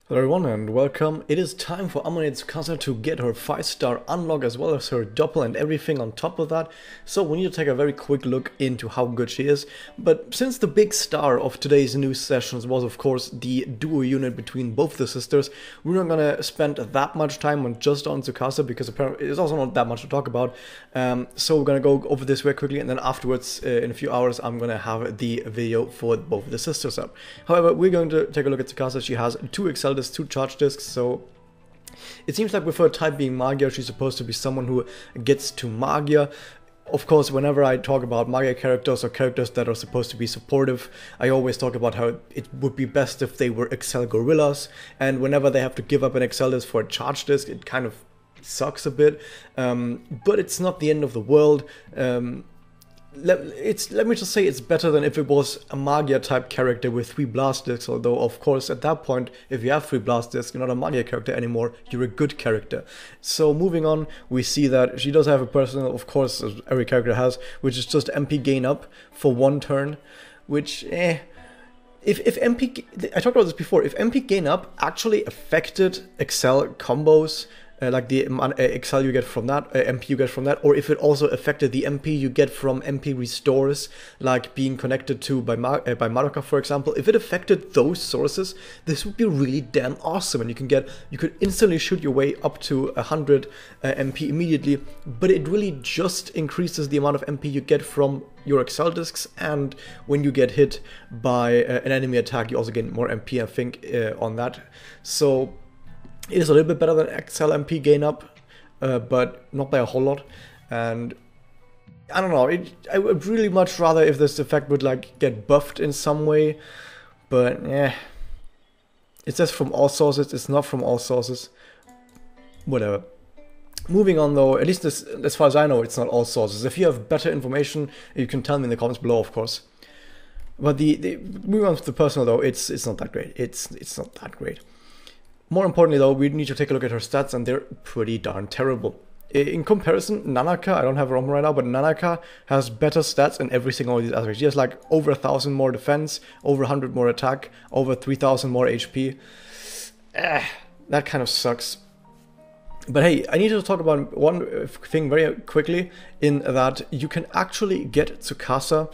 Hello everyone and welcome. It is time for Amane Tsukasa to get her 5-star unlock as well as her doppel and everything on top of that. So we need to take a very quick look into how good she is. But since the big star of today's news sessions was of course the duo unit between both the sisters, we're not gonna spend that much time on just on Tsukasa because apparently there's also not that much to talk about. So we're gonna go over this very quickly and then afterwards in a few hours I'm gonna have the video for both the sisters up. However, we're going to take a look at Tsukasa. She has 2 Excel discs, 2 charge discs, so it seems like with her type being Magia, she's supposed to be someone who gets to Magia. Of course, whenever I talk about Magia characters or characters that are supposed to be supportive, I always talk about how it would be best if they were Excel Gorillas, and whenever they have to give up an Excel disc for a charge disc, it kind of sucks a bit, but it's not the end of the world. Let me just say it's better than if it was a Magia type character with 3 blast discs, although of course at that point if you have 3 blast discs you're not a Magia character anymore, you're a good character. So moving on, we see that she does have a personal, of course, as every character has, which is just MP gain up for 1 turn, which if MP, I talked about this before, if MP gain up actually affected Excel combos, like the Excel you get from that, MP you get from that, or if it also affected the MP you get from MP restores, like being connected to by Madoka, for example. If it affected those sources, this would be really damn awesome, and you could instantly shoot your way up to 100 MP immediately. But it really just increases the amount of MP you get from your Excel discs, and when you get hit by an enemy attack, you also gain more MP, I think, on that. So it is a little bit better than Excel MP gain up, but not by a whole lot. And I don't know, I would really much rather if this effect would like get buffed in some way, but yeah. It says from all sources, it's not from all sources. Whatever. Moving on though, at least this, as far as I know, it's not all sources. If you have better information, you can tell me in the comments below, of course. But moving on to the personal though, it's not that great. It's not that great. More importantly though, we need to take a look at her stats, and they're pretty darn terrible. In comparison, Nanaka, I don't have her on right now, but Nanaka has better stats in every single one of these aspects. She has like over 1,000 more defense, over 100 more attack, over 3,000 more HP. That kind of sucks. But hey, I need to talk about one thing very quickly, in that you can actually get Tsukasa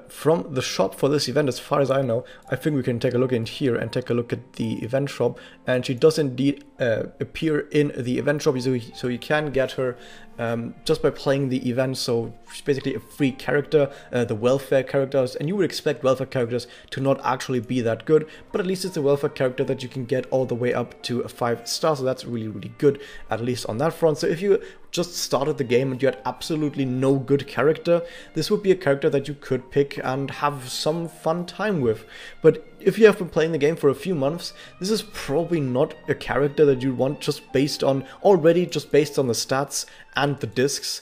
from the shop for this event. As far as I know, I think we can take a look in here and take a look at the event shop, and she does indeed appear in the event shop, so you can get her just by playing the event. So she's basically a free character, the welfare characters, and you would expect welfare characters to not actually be that good, but at least it's a welfare character that you can get all the way up to a 5-star, so that's really, really good, at least on that front. So if you just started the game and you had absolutely no good character, this would be a character that you could pick and have some fun time with. But if you have been playing the game for a few months, this is probably not a character that you want just based on the stats and the discs.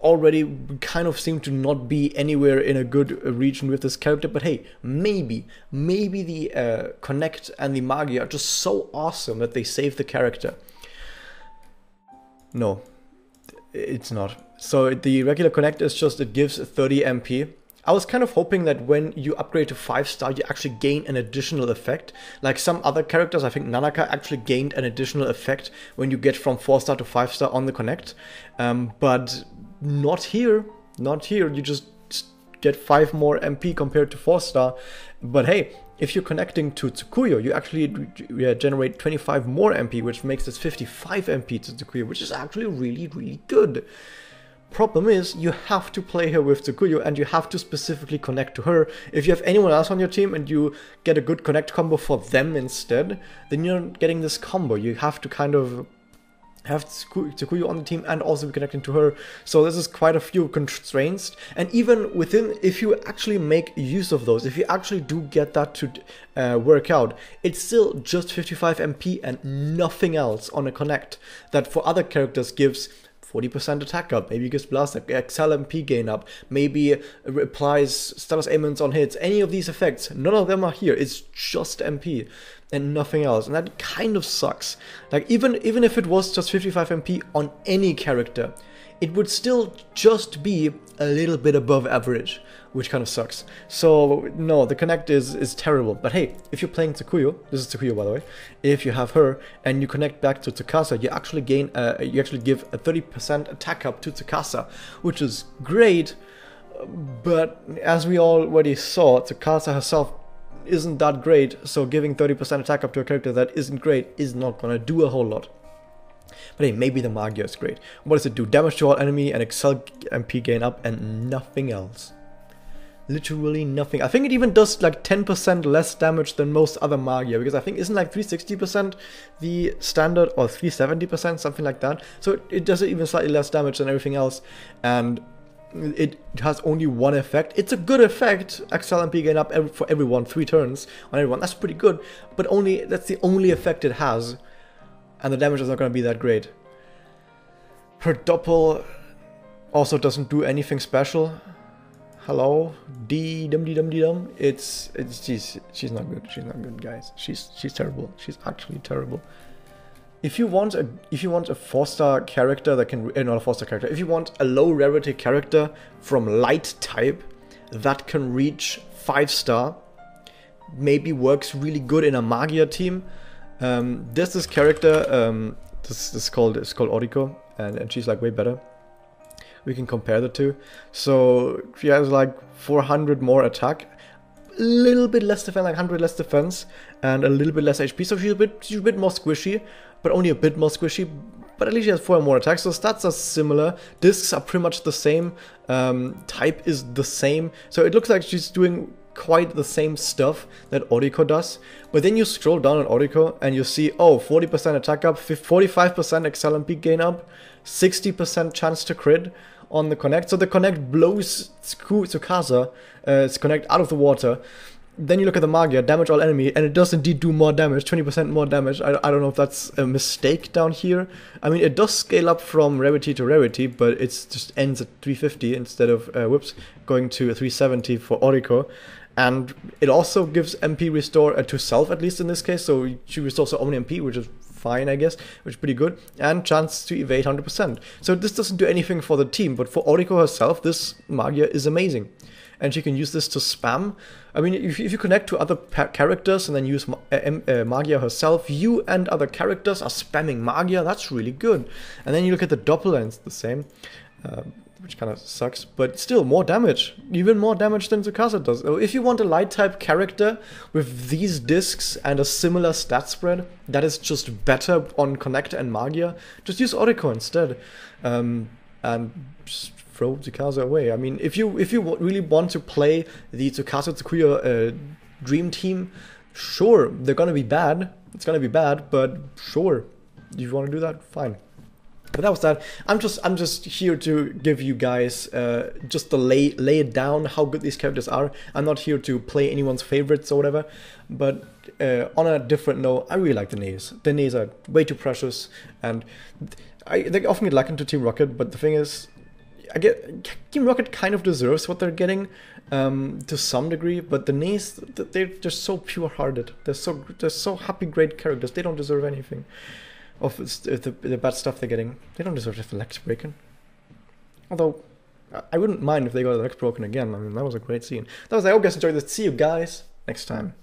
Already we kind of seem to not be anywhere in a good region with this character, but hey, maybe the Connect and the Magia are just so awesome that they save the character. No, it's not. So the regular Connect is just, it gives 30 MP. I was kind of hoping that when you upgrade to 5-star, you actually gain an additional effect. Like some other characters, I think Nanaka actually gained an additional effect when you get from 4-star to 5-star on the Connect. But not here. Not here. You just get 5 more MP compared to 4-star. But hey, if you're connecting to Tsukuyo, you actually generate 25 more MP, which makes this 55 MP to Tsukuyo, which is actually really, really good. Problem is, you have to play her with Tsukuyo, and you have to specifically connect to her. If you have anyone else on your team and you get a good connect combo for them instead, then you're not getting this combo. You have to kind of have Tsukuyo on the team and also be connecting to her. So this is quite a few constraints. And even within, if you actually make use of those, if you actually do get that to work out, it's still just 55 MP and nothing else on a connect. That for other characters gives 40% attack up, maybe gives blast up, Excel MP gain up, maybe applies status ailments on hits. Any of these effects, none of them are here. It's just MP and nothing else, and that kind of sucks. Like even if it was just 55 MP on any character, it would still just be a little bit above average. which kind of sucks. So no, the connect is terrible. But hey, if you're playing Tsukuyo, this is Tsukuyo by the way, if you have her and you connect back to Tsukasa, you actually gain, you actually give a 30% attack up to Tsukasa, which is great. But as we already saw, Tsukasa herself isn't that great, so giving 30% attack up to a character that isn't great is not gonna do a whole lot. But hey, maybe the Magia is great. What does it do? Damage to all enemy and Excel MP gain up and nothing else. Literally nothing. I think it even does like 10% less damage than most other Magia, because I think isn't like 360% the standard, or 370%, something like that. So it does even slightly less damage than everything else, and it has only one effect. It's a good effect. Excel MP gain up for everyone, 3 turns on everyone. That's pretty good, but that's the only effect it has, and the damage is not going to be that great. Her doppel also doesn't do anything special. Hello, she's not good. She's not good, guys. She's terrible. She's actually terrible. If you want a 4-star character that can, not a 4-star character, if you want a low rarity character from light type that can reach 5-star, maybe works really good in a Magia team. There's this character, this is called Oriko, and she's like way better. We can compare the two. So she has like 400 more attack, a little bit less defense, like 100 less defense, and a little bit less HP. So she's a bit more squishy, but only a bit more squishy. But at least she has 4 more attacks, so stats are similar. Discs are pretty much the same. Type is the same. So it looks like she's doing quite the same stuff that Oriko does. But then you scroll down on Oriko and you see, oh, 40% attack up, 45% Excel MP gain up, 60% chance to crit on the connect. So the connect blows Tsukasa, connect out of the water. Then you look at the Magia, damage all enemy, and it does indeed do more damage, 20% more damage. I don't know if that's a mistake down here. I mean, it does scale up from rarity to rarity, but it just ends at 350 instead of, going to 370 for Oriko. And it also gives MP restore to self, at least in this case, so she restores her own MP, which is fine, I guess, which is pretty good, and chance to evade 100%. So this doesn't do anything for the team, but for Oriko herself, this Magia is amazing. And she can use this to spam. I mean, if you connect to other characters and then use Magia herself, you and other characters are spamming Magia. That's really good. And then you look at the doppel and it's the same, which kind of sucks, but still more damage. Even more damage than Tsukasa does. So if you want a light type character with these discs and a similar stat spread that is just better on Connect and Magia, just use Oriko instead. And just throw Tsukasa away. I mean, if you really want to play the Tsukasa Tsukuyo dream team, sure, they're gonna be bad. It's gonna be bad, but sure, if you want to do that, fine. But that was that. I'm just here to give you guys just to lay it down how good these characters are. I'm not here to play anyone's favorites or whatever. But on a different note, I really like the Nays. The Nays are way too precious, and they often get likened to Team Rocket. But the thing is, Team Rocket kind of deserves what they're getting to some degree, but the Nays, they're just so pure-hearted. They're so happy, great characters. They don't deserve anything of the bad stuff they're getting. They don't deserve to have their legs broken. Although, I wouldn't mind if they got their legs broken again. I mean, that was a great scene. That was, I hope you guys enjoyed this. See you guys next time.